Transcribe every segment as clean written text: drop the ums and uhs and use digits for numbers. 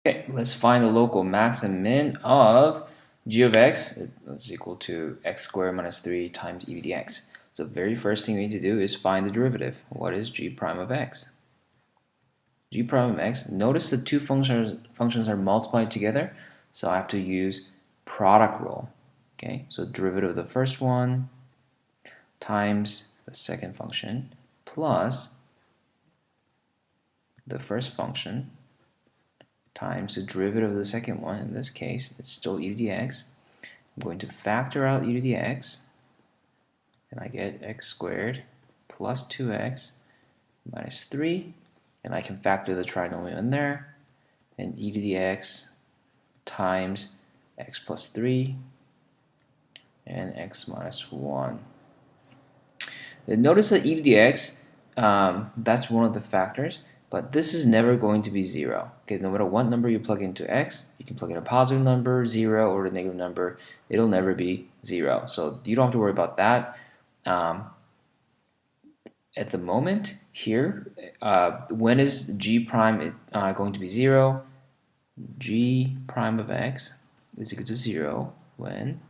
Okay, let's find the local max and min of g of x is equal to x squared minus 3 times e to the x. So the very first thing we need to do is find the derivative. What is g prime of x? G prime of x, notice the two functions are multiplied together, so I have to use product rule. Okay, so derivative of the first one times the second function plus the first function times the derivative of the second one. In this case, it's still e to the x. I'm going to factor out e to the x, and I get x squared plus 2x minus 3, and I can factor the trinomial in there, and e to the x times x plus 3 and x minus 1. Notice that e to the x, that's one of the factors, but this is never going to be 0. Okay, no matter what number you plug into x, you can plug in a positive number, 0, or a negative number, it'll never be 0. So you don't have to worry about that. At the moment here, when is g prime going to be 0? G prime of x is equal to 0 when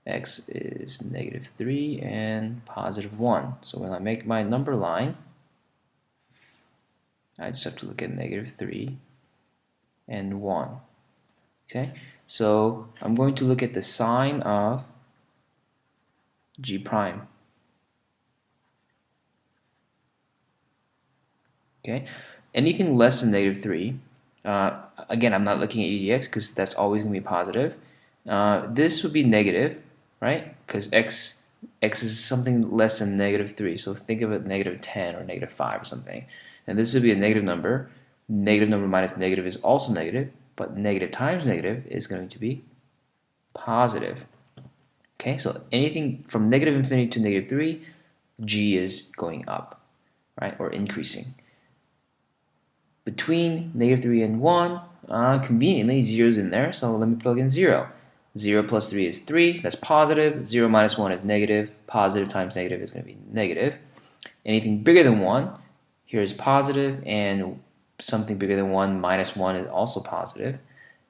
x is negative 3 and positive 1. So when I make my number line, I just have to look at negative 3 and 1. Okay, so I'm going to look at the sign of g prime. Okay, anything less than negative 3, again, I'm not looking at e to the x because that's always going to be positive. This would be negative, right? Because x is something less than negative 3. So think of it negative 10 or negative 5 or something. And this would be a negative number. Negative number minus negative is also negative, but negative times negative is going to be positive. Okay, so anything from negative infinity to negative 3, g is going up, right, or increasing. Between negative 3 and 1, conveniently 0 is in there, so let me plug in 0. 0 plus 3 is 3, that's positive. 0 minus 1 is negative. Positive times negative is going to be negative. Anything bigger than 1, here is positive, and something bigger than 1 minus 1 is also positive,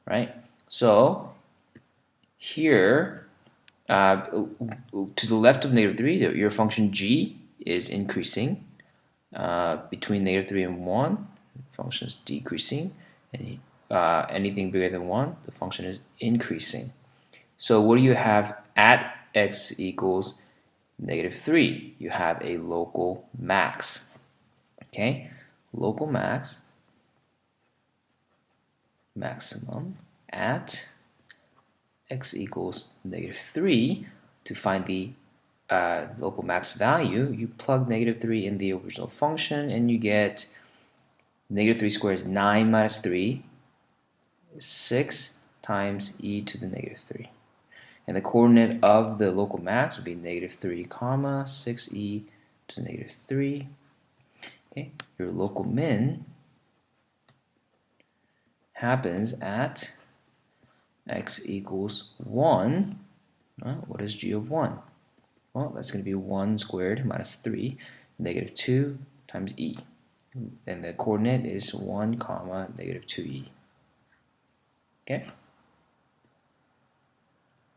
right? So here, to the left of negative 3, your function g is increasing. Between negative 3 and 1, the function is decreasing. And anything bigger than 1, the function is increasing. So what do you have at x equals negative 3? You have a local max. Okay, local max, maximum at x equals negative 3. To find the local max value, you plug negative 3 in the original function, and you get negative 3 squared is 9 minus 3 is 6 times e to the negative 3. And the coordinate of the local max would be negative 3 comma 6e to the negative 3. Okay, your local min happens at x equals 1. What is g of 1? Well, that's going to be 1 squared minus 3, negative 2 times e. And the coordinate is 1 comma negative 2e. Okay?